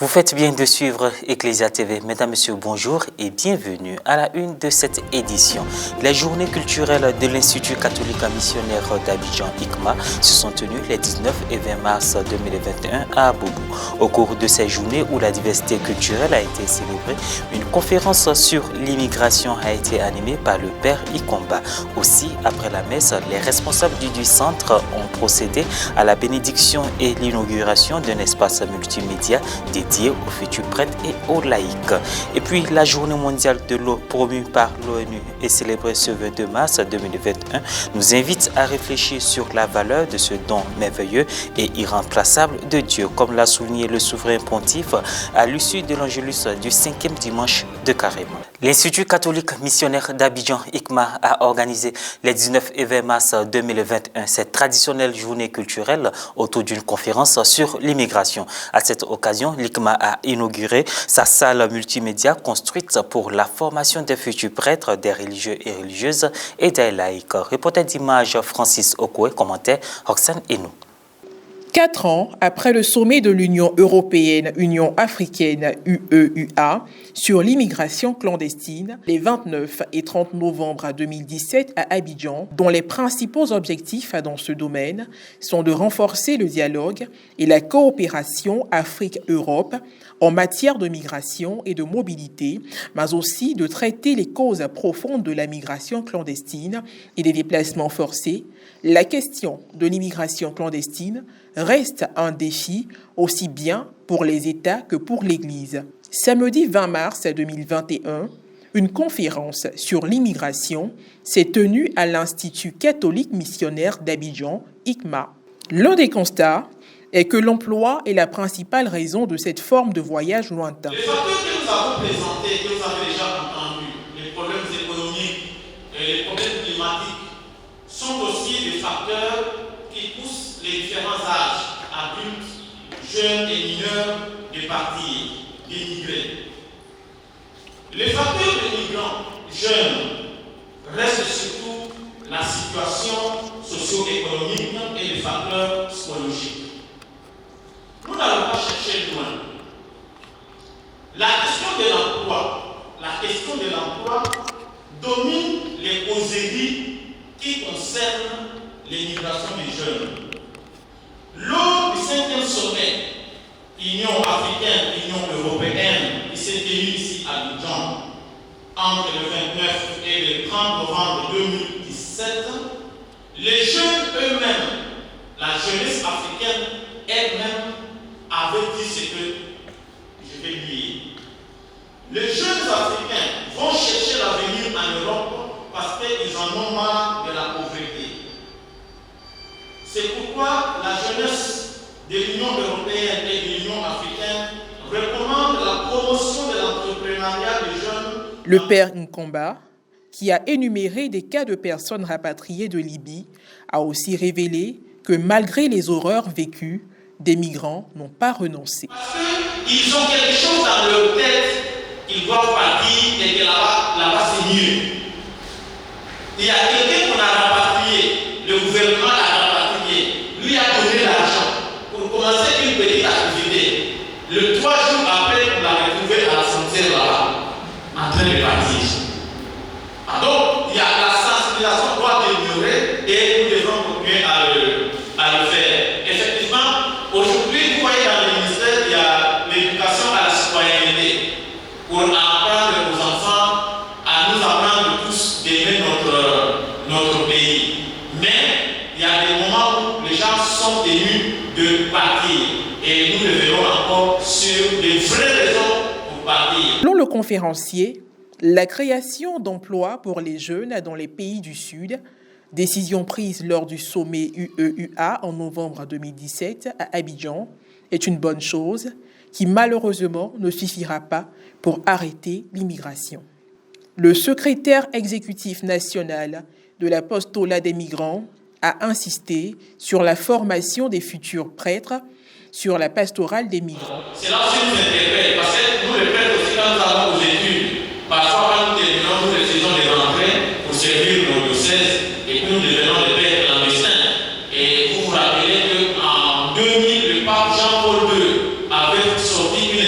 Vous faites bien de suivre Ecclesia TV. Mesdames, Messieurs, bonjour et bienvenue à la une de cette édition. Les journées culturelles de l'Institut catholique missionnaire d'Abidjan, ICMA, se sont tenues les 19 et 20 mars 2021 à Boubou. Au cours de ces journées où la diversité culturelle a été célébrée, une conférence sur l'immigration a été animée par le Père Ikomba. Aussi, après la messe, les responsables du centre ont procédé à la bénédiction et l'inauguration d'un espace multimédia dédié aux futurs prêtres et aux laïcs. Et puis la journée mondiale de l'eau promue par l'ONU et célébrée ce 22 mars 2021 nous invite à réfléchir sur la valeur de ce don merveilleux et irremplaçable de Dieu, comme l'a souligné le souverain pontife à l'issue de l'Angélus du 5e dimanche de Carême. L'Institut catholique missionnaire d'Abidjan, ICMA, a organisé les 19 et 20 mars 2021 cette traditionnelle journée culturelle autour d'une conférence sur l'immigration. À cette occasion, l'ICMA a inauguré sa salle multimédia construite pour la formation des futurs prêtres, des religieux et religieuses et des laïcs. Reporter d'image Francis Okoé, commentaire Roxane Enou. 4 ans après le sommet de l'Union européenne, Union africaine, UEUA, sur l'immigration clandestine, les 29 et 30 novembre 2017 à Abidjan, dont les principaux objectifs dans ce domaine sont de renforcer le dialogue et la coopération Afrique-Europe en matière de migration et de mobilité, mais aussi de traiter les causes profondes de la migration clandestine et des déplacements forcés, la question de l'immigration clandestine reste un défi aussi bien pour les États que pour l'Église. Samedi 20 mars 2021, une conférence sur l'immigration s'est tenue à l'Institut catholique missionnaire d'Abidjan, ICMA. L'un des constats est que l'emploi est la principale raison de cette forme de voyage lointain. Les facteurs que nous avons présentés, que vous avez déjà entendus, les problèmes économiques et les problèmes climatiques, sont aussi des facteurs qui poussent les différents âges, adultes, jeunes et mineurs, de partir, d'émigrer. Les facteurs de migrants jeunes restent surtout la situation socio-économique et les facteurs psychologiques. Nous n'allons pas chercher loin. La question de l'emploi domine les causeries qui concernent l'immigration des jeunes. Lors du 5e sommet Union africaine, Union européenne, qui s'est tenu ici à Abidjan entre le 29 et le 30 novembre 2017, les jeunes eux-mêmes, la jeunesse africaine elle-même, avait dit ce que je vais lire. Les jeunes africains vont chercher l'avenir en Europe parce qu'ils en ont marre de la pauvreté. C'est pourquoi la jeunesse de l'Union européenne et de l'Union africaine recommande la promotion de l'entrepreneuriat des jeunes. Le père Nkomba, qui a énuméré des cas de personnes rapatriées de Libye, a aussi révélé que malgré les horreurs vécues, des migrants n'ont pas renoncé. Parce qu'ils ont quelque chose dans leur tête, ils doivent partir et que là-bas c'est mieux. Il y a quelqu'un qu'on a rapatrié, le gouvernement l'a rapatrié, lui a donné l'argent pour commencer une petite activité. Le 3 jours après, on l'a retrouvé à la frontière là-bas, en train de partir. Donc, il y a la sensibilisation doit demeurer et nous devons continuer à le faire. Effectivement, aujourd'hui, vous voyez dans le ministère, il y a l'éducation à la citoyenneté pour apprendre aux enfants à nous apprendre tous d'aimer notre pays. Mais il y a des moments où les gens sont tenus de partir et nous revenons encore sur les vraies raisons pour partir. Selon le conférencier, la création d'emplois pour les jeunes dans les pays du Sud, décision prise lors du sommet UEUA en novembre 2017 à Abidjan, est une bonne chose qui malheureusement ne suffira pas pour arrêter l'immigration. Le secrétaire exécutif national de l'apostolat des migrants a insisté sur la formation des futurs prêtres, sur la pastorale des migrants. C'est là aussi nous interpelle, parce que nous les prêtres aussi quand nous allons aux études, parfois quand nous terminons, nous décidons de rentrer pour servir nos diocèses et puis nous devenons les pères clandestins. Et vous vous rappelez qu'en 2000, le pape Jean-Paul II avait sorti une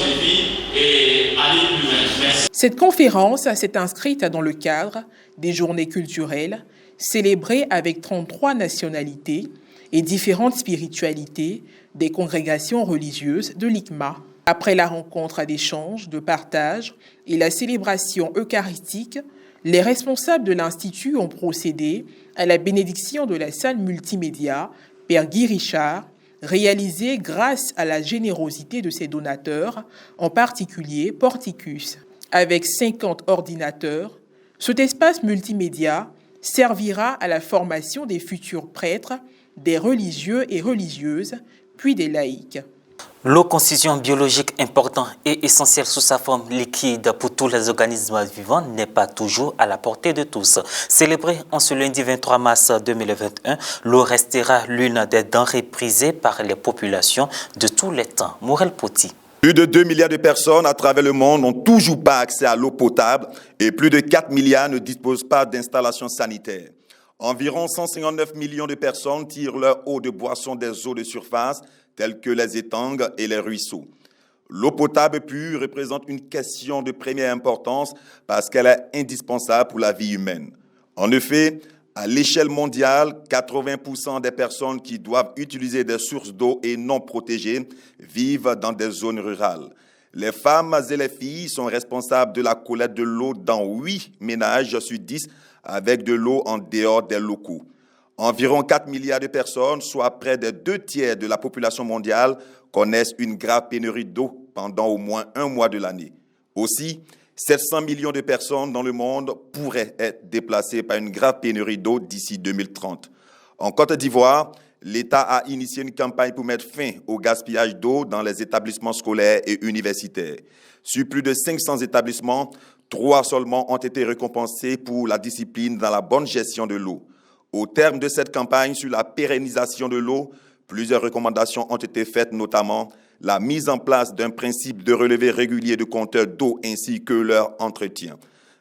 de vie et aller plus loin. Merci. Cette conférence s'est inscrite dans le cadre des journées culturelles célébrées avec 33 nationalités et différentes spiritualités des congrégations religieuses de l'ICMA. Après la rencontre d'échange, de partage et la célébration eucharistique, les responsables de l'Institut ont procédé à la bénédiction de la salle multimédia Père Guy Richard, réalisée grâce à la générosité de ses donateurs, en particulier Porticus. Avec 50 ordinateurs, cet espace multimédia servira à la formation des futurs prêtres, des religieux et religieuses, puis des laïcs. L'eau, constituant biologique important et essentielle sous sa forme liquide pour tous les organismes vivants, n'est pas toujours à la portée de tous. Célébrée en ce lundi 23 mars 2021, l'eau restera l'une des denrées prisées par les populations de tous les temps. Morel Poti. Plus de 2 milliards de personnes à travers le monde n'ont toujours pas accès à l'eau potable et plus de 4 milliards ne disposent pas d'installations sanitaires. Environ 159 millions de personnes tirent leur eau de boisson des eaux de surface, telles que les étangs et les ruisseaux. L'eau potable pure représente une question de première importance parce qu'elle est indispensable pour la vie humaine. En effet, à l'échelle mondiale, 80% des personnes qui doivent utiliser des sources d'eau et non protégées vivent dans des zones rurales. Les femmes et les filles sont responsables de la collecte de l'eau dans 8 ménages sur 10 avec de l'eau en dehors des locaux. Environ 4 milliards de personnes, soit près des 2 tiers de la population mondiale, connaissent une grave pénurie d'eau pendant au moins un mois de l'année. Aussi, 700 millions de personnes dans le monde pourraient être déplacées par une grave pénurie d'eau d'ici 2030. En Côte d'Ivoire, l'État a initié une campagne pour mettre fin au gaspillage d'eau dans les établissements scolaires et universitaires. Sur plus de 500 établissements, 3 seulement ont été récompensés pour la discipline dans la bonne gestion de l'eau. Au terme de cette campagne sur la pérennisation de l'eau, plusieurs recommandations ont été faites, notamment la mise en place d'un principe de relevé régulier de compteurs d'eau ainsi que leur entretien.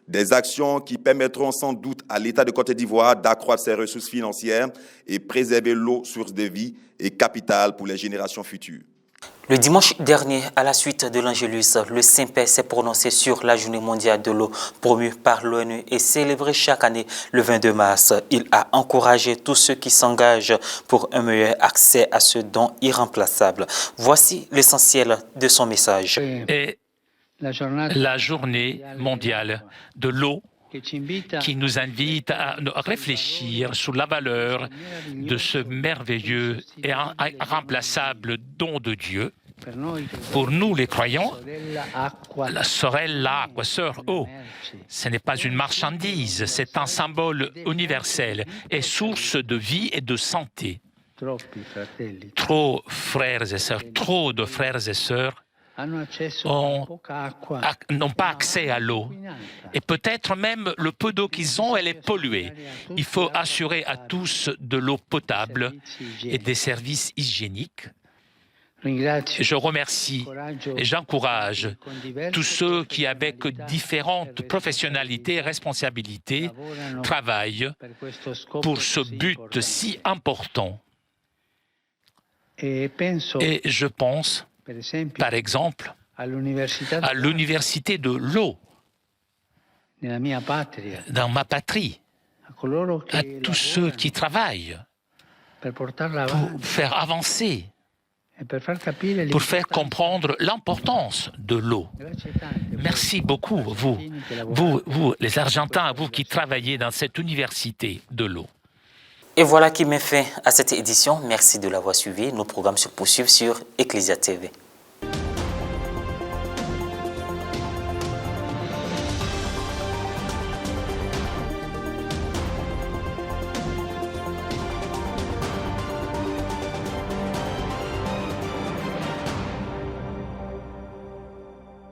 Des actions qui permettront sans doute à l'État de Côte d'Ivoire d'accroître ses ressources financières et préserver l'eau, source de vie et capitale pour les générations futures. Le dimanche dernier, à la suite de l'Angélus, le Saint-Père s'est prononcé sur la Journée mondiale de l'eau promue par l'ONU et célébrée chaque année le 22 mars. Il a encouragé tous ceux qui s'engagent pour un meilleur accès à ce don irremplaçable. Voici l'essentiel de son message. Et la Journée mondiale de l'eau qui nous invite à réfléchir sur la valeur de ce merveilleux et irremplaçable don de Dieu. Pour nous, les croyants, la sorella, sœur eau, ce n'est pas une marchandise, c'est un symbole universel et source de vie et de santé. Trop frères et sœurs, trop de frères et sœurs n'ont pas accès à l'eau. Et peut-être même le peu d'eau qu'ils ont, elle est polluée. Il faut assurer à tous de l'eau potable et des services hygiéniques. Je remercie et j'encourage tous ceux qui, avec différentes professionnalités et responsabilités, travaillent pour ce but si important. Et je pense, par exemple, à l'université de l'eau, dans ma patrie, à tous ceux qui travaillent pour faire avancer, pour faire comprendre l'importance de l'eau. Merci beaucoup, vous, les Argentins, vous qui travaillez dans cette université de l'eau. Et voilà qui met fin à cette édition. Merci de l'avoir suivi. Nos programmes se poursuivent sur Ecclesia TV.